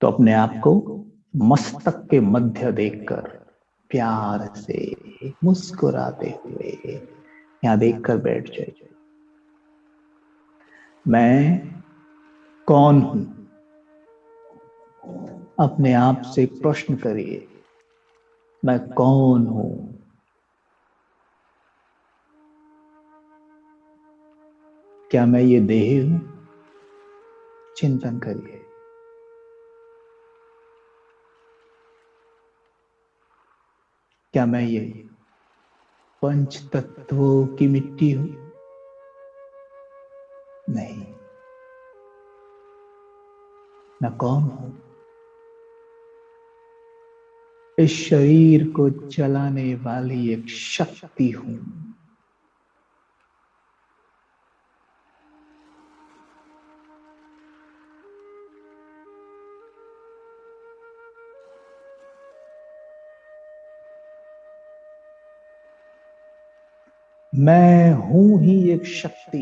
तो अपने आप को मस्तक के मध्य देखकर प्यार से मुस्कुराते हुए यहां देखकर बैठ जाए। मैं कौन हूं? अपने आप से एक प्रश्न करिए, मैं कौन हूं? क्या मैं ये देह हूं? चिंतन करिए। क्या मैं ये पंच तत्वों की मिट्टी हूं? नहीं। मैं कौन हूं? इस शरीर को चलाने वाली एक शक्ति हूं। मैं हूं ही एक शक्ति।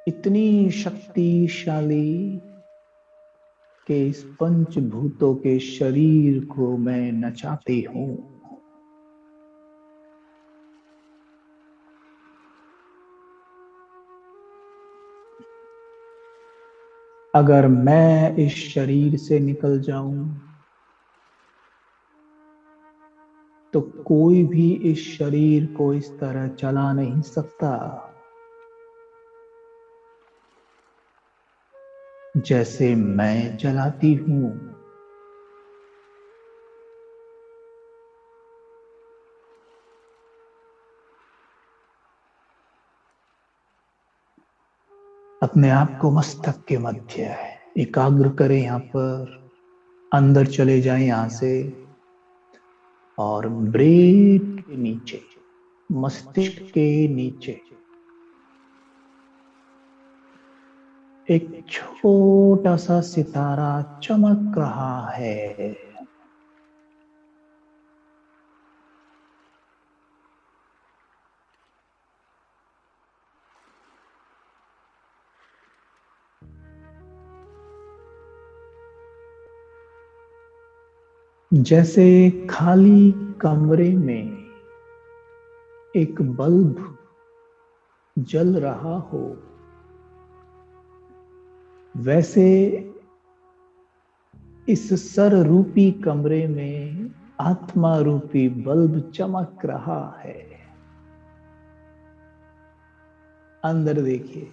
इतनी शक्तिशाली कि इस पंचभूतों के शरीर को मैं नचाती हूं। अगर मैं इस शरीर से निकल जाऊं तो कोई भी इस शरीर को इस तरह चला नहीं सकता जैसे मैं चलाती हूं। अपने आप को मस्तक के मध्य एकाग्र करें। यहां पर अंदर चले जाएं यहां से, और ब्रेन के नीचे, मस्तिष्क के नीचे एक छोटा सा सितारा चमक रहा है। जैसे खाली कमरे में एक बल्ब जल रहा हो, वैसे इस सर रूपी कमरे में आत्मा रूपी बल्ब चमक रहा है। अंदर देखिए।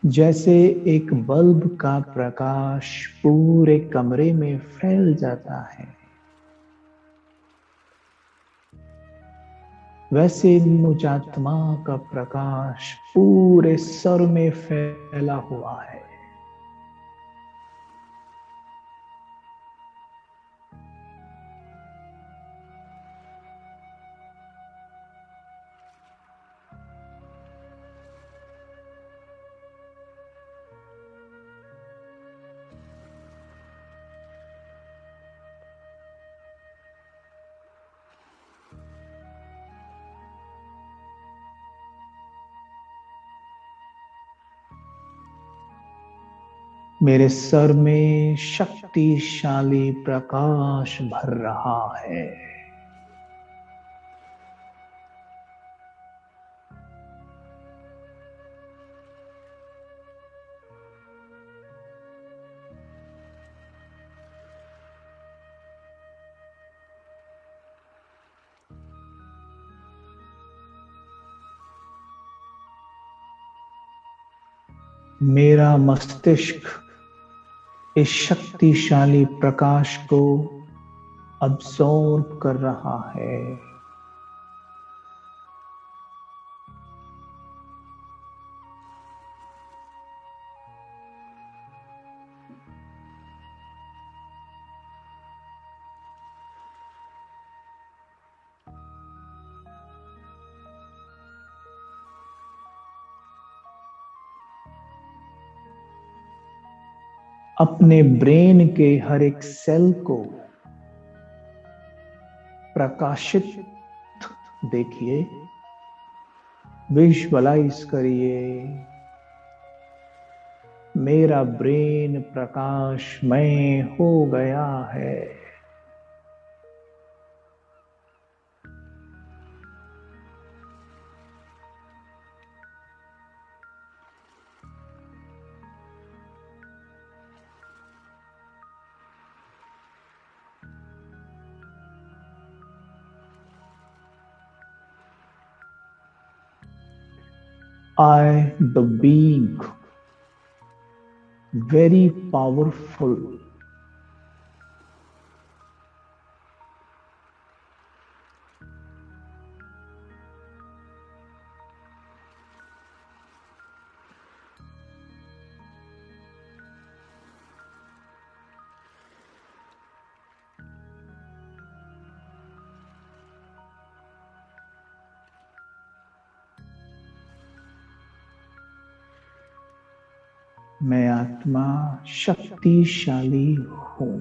जैसे एक बल्ब का प्रकाश पूरे कमरे में फैल जाता है, वैसे मुझात्मा का प्रकाश पूरे सर में फैला हुआ है। मेरे सर में शक्तिशाली प्रकाश भर रहा है। मेरा मस्तिष्क इस शक्तिशाली प्रकाश को अब्सॉर्ब कर रहा है। अपने ब्रेन के हर एक सेल को प्रकाशित देखिए, विजुअलाइज करिए, मेरा ब्रेन प्रकाशमय हो गया है। I, the being, very powerful, मैं आत्मा शक्तिशाली हूं।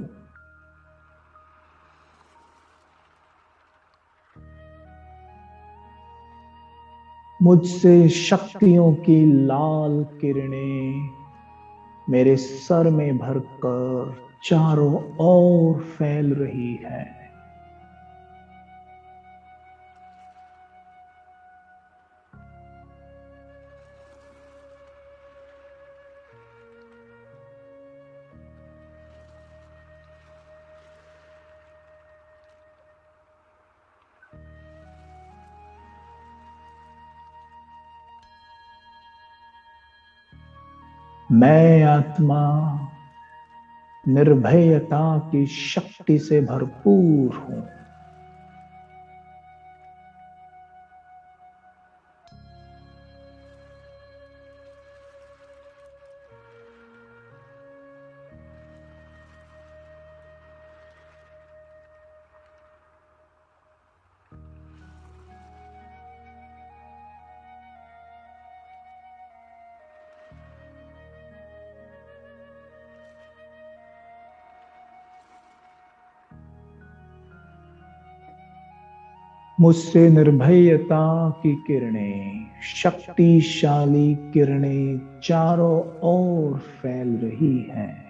मुझसे शक्तियों की लाल किरणें मेरे सर में भरकर चारों ओर फैल रही है। मैं आत्मा निर्भयता की शक्ति से भरपूर हूं। मुझसे निर्भयता की किरणें, शक्तिशाली किरणें चारों ओर फैल रही हैं।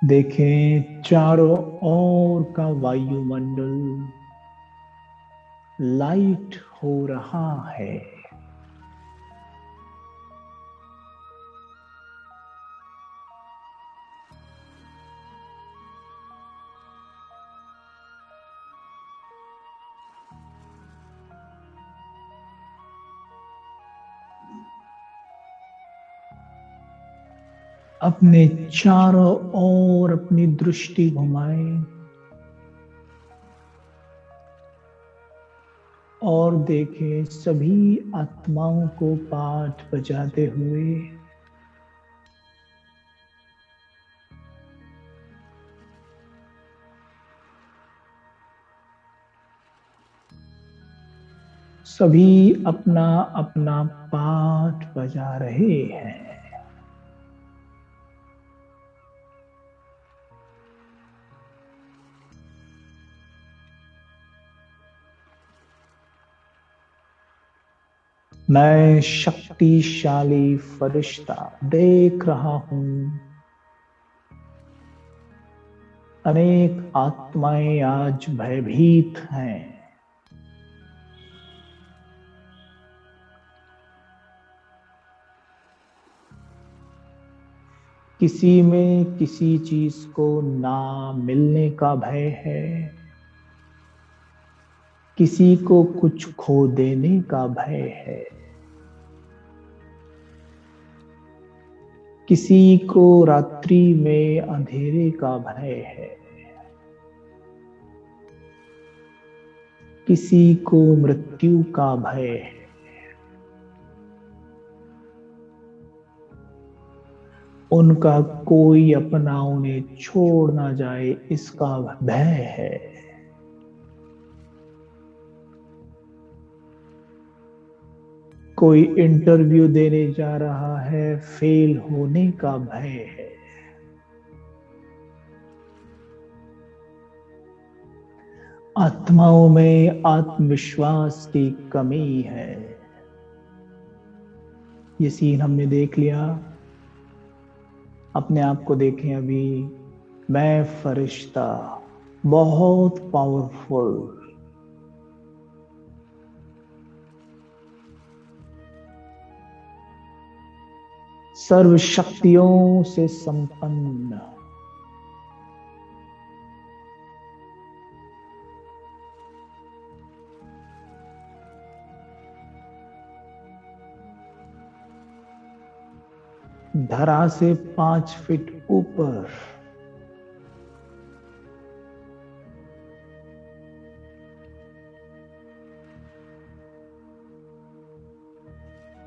देखें, चारों ओर का वायुमंडल लाइट हो रहा है। अपने चारों ओर अपनी दृष्टि घुमाएं और देखें सभी आत्माओं को पाठ बजाते हुए सभी अपना अपना पाठ बजा रहे हैं। मैं शक्तिशाली फरिश्ता देख रहा हूं। अनेक आत्माएं आज भयभीत हैं। किसी में किसी चीज को ना मिलने का भय है, किसी को कुछ खो देने का भय है, किसी को रात्रि में अंधेरे का भय है। किसी को मृत्यु का भय है, उनका कोई अपना उन्हें छोड़ ना जाए इसका भय है। कोई इंटरव्यू देने जा रहा है, फेल होने का भय है। आत्माओं में आत्मविश्वास की कमी है। ये सीन हमने देख लिया। अपने आप को देखें अभी। मैं फरिश्ता, बहुत पावरफुल, सर्व शक्तियों से संपन्न, धरा से 5 फीट ऊपर,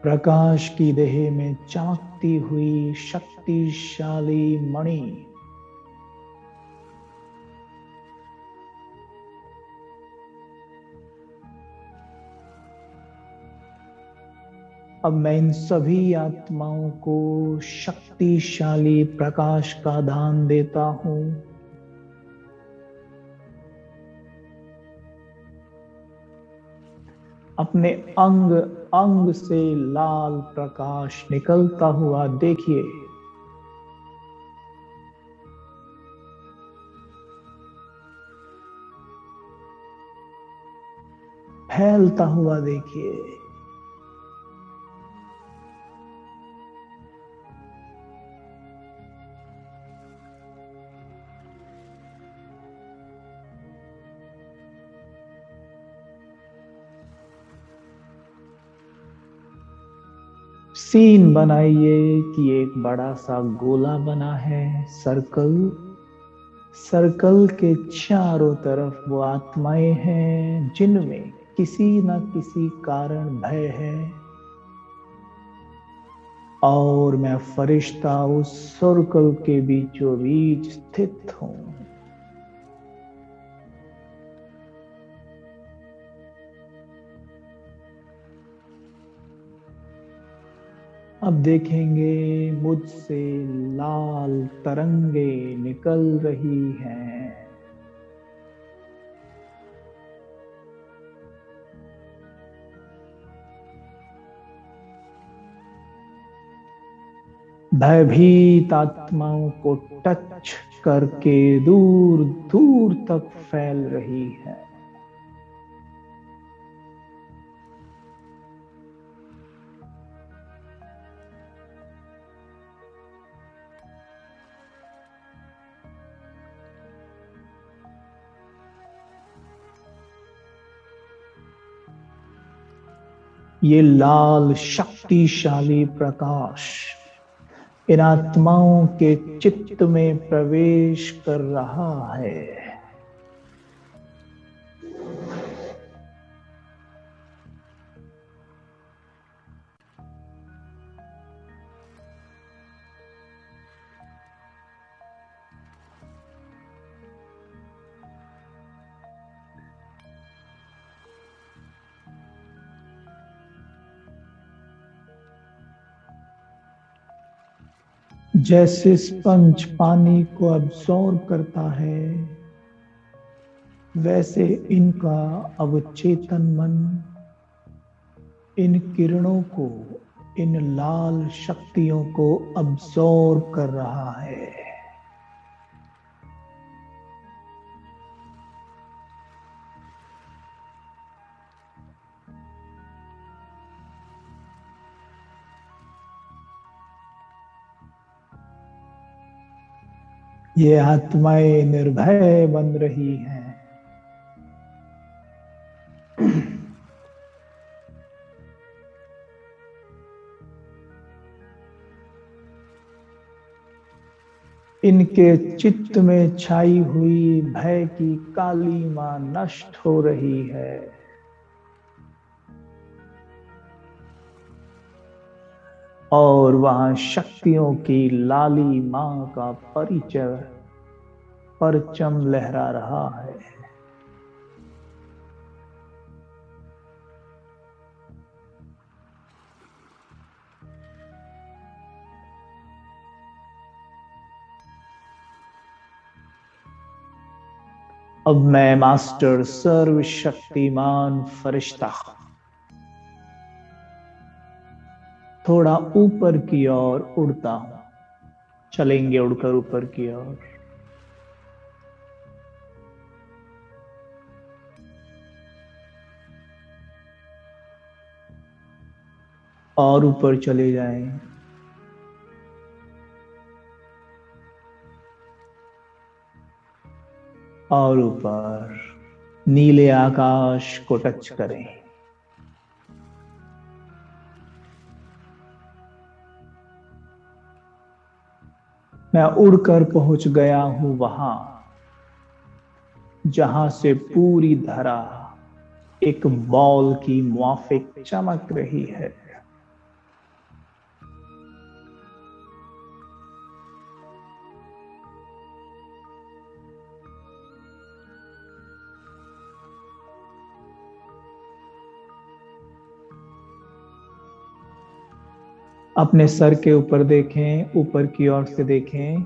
प्रकाश की देह में चमकती हुई शक्तिशाली मणि, अब मैं इन सभी आत्माओं को शक्तिशाली प्रकाश का दान देता हूं। अपने अंग अंग से लाल प्रकाश निकलता हुआ देखिए। फैलता हुआ देखिए। सीन बनाइए कि एक बड़ा सा गोला बना है, सर्कल। सर्कल के चारों तरफ वो आत्माएं हैं जिनमें किसी न किसी कारण भय है, और मैं फरिश्ता उस सर्कल के बीचों बीच स्थित हूं। अब देखेंगे मुझसे लाल तरंगे निकल रही हैं। भयभीत आत्माओं को टच करके दूर दूर तक फैल रही है। ये लाल शक्तिशाली प्रकाश इन आत्माओं के चित्त में प्रवेश कर रहा है। जैसे स्पंज पानी को अब्सॉर्ब करता है, वैसे इनका अवचेतन मन इन किरणों को, इन लाल शक्तियों को अब्सॉर्ब कर रहा है। ये आत्माएं निर्भय बन रही हैं। इनके चित्त में छाई हुई भय की काली मां नष्ट हो रही है। और वहां शक्तियों की लाली मां का परिचय परचम लहरा रहा है। अब मैं मास्टर सर्वशक्तिमान फरिश्ता थोड़ा ऊपर की ओर उड़ता हूं। चलेंगे उड़कर ऊपर की ओर। और ऊपर चले जाएं। और ऊपर नीले आकाश को टच करें। मैं उड़कर पहुंच गया हूं वहां जहां से पूरी धरा एक बॉल की मुआफिक चमक रही है। अपने सर के ऊपर देखें, ऊपर की ओर से देखें।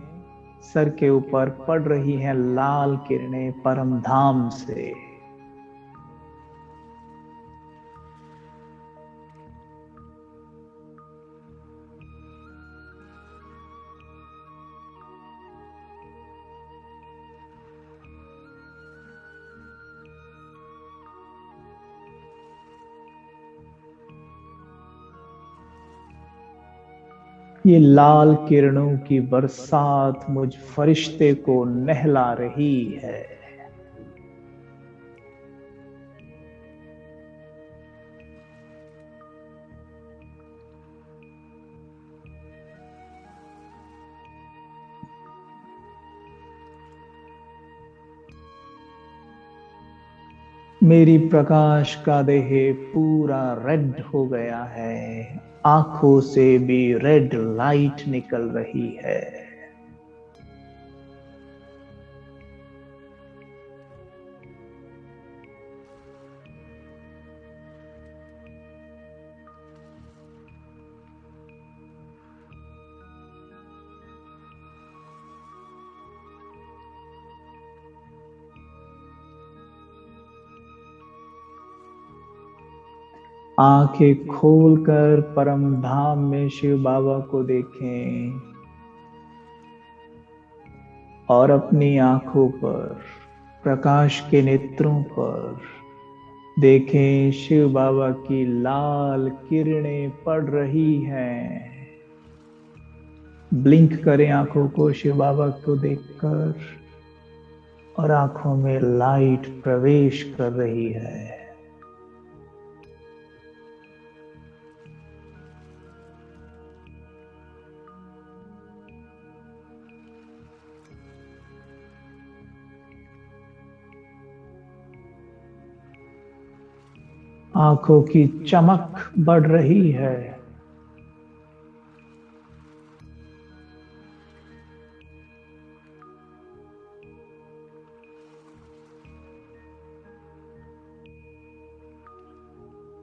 सर के ऊपर पड़ रही हैं लाल किरणें परम धाम से। ये लाल किरणों की बरसात मुझ फरिश्ते को नहला रही है। मेरी प्रकाश का देह पूरा रेड हो गया है। आंखों से भी रेड लाइट निकल रही है। आंखें खोलकर परम धाम में शिव बाबा को देखें और अपनी आंखों पर, प्रकाश के नेत्रों पर देखें शिव बाबा की लाल किरणें पड़ रही हैं। ब्लिंक करें आंखों को शिव बाबा को देखकर और आंखों में लाइट प्रवेश कर रही है। आंखों की चमक बढ़ रही है।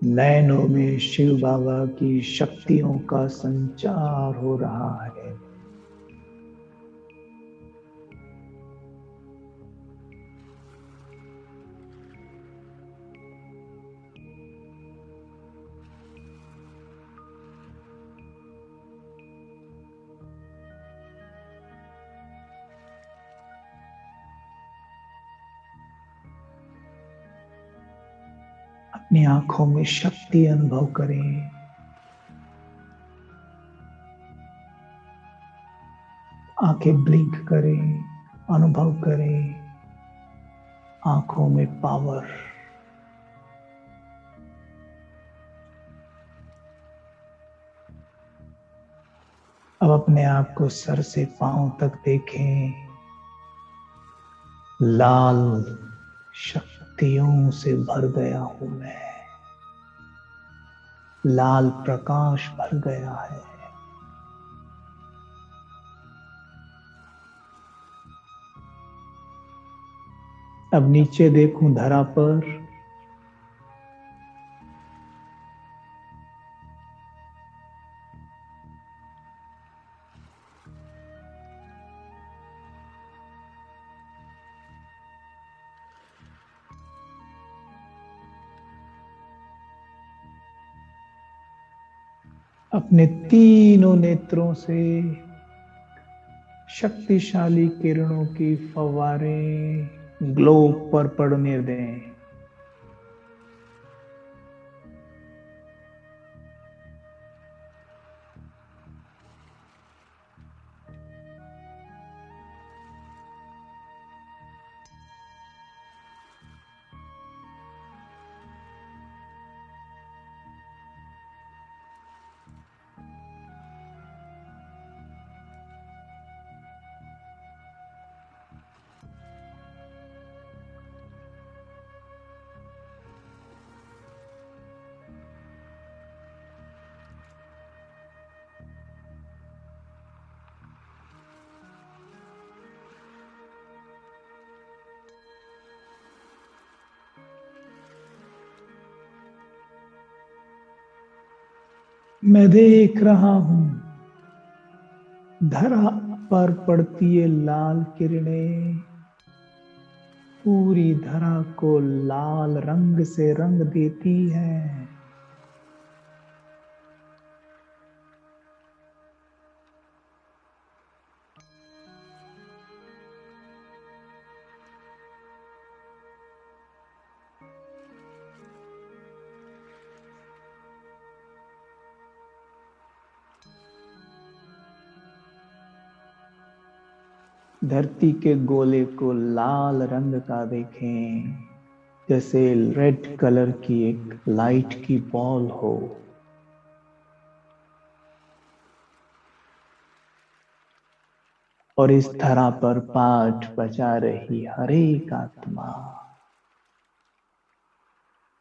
नैनों में शिव बाबा की शक्तियों का संचार हो रहा है। अपनी आंखों में शक्ति अनुभव करें। आंखें ब्लिंक करें, अनुभव करें आंखों में पावर। अब अपने आप को सर से पांव तक देखें। लाल शक्तियों से भर गया हूं मैं, लाल प्रकाश भर गया है। अब नीचे देखूं धरा पर, अपने तीनों नेत्रों से शक्तिशाली किरणों की फव्वारें ग्लोब पर पड़ने दें। मैं देख रहा हूं धरा पर पड़ती ये लाल किरणें पूरी धरा को लाल रंग से रंग देती हैं। धरती के गोले को लाल रंग का देखें, जैसे रेड कलर की एक लाइट की बॉल हो। और इस धरा पर पाठ बजा रही हर एक आत्मा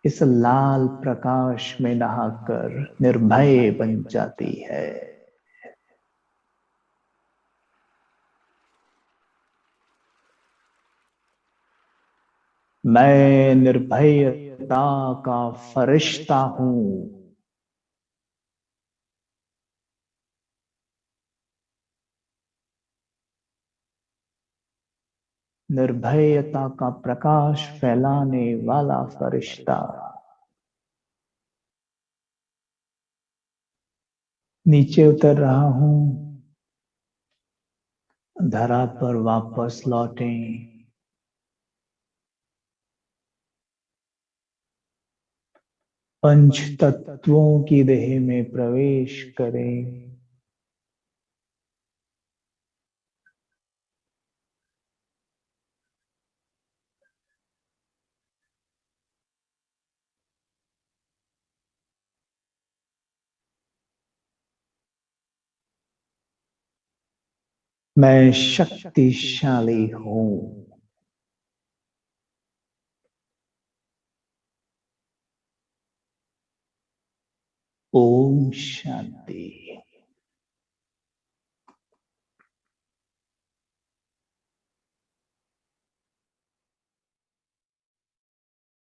इस लाल प्रकाश में नहाकर निर्भय बन जाती है। मैं निर्भयता का फरिश्ता हूं। निर्भयता का प्रकाश फैलाने वाला फरिश्ता। नीचे उतर रहा हूं, धरा पर वापस लौटें। पंच तत्वों की देह में प्रवेश करें। मैं शक्तिशाली हूं। ओम शांति।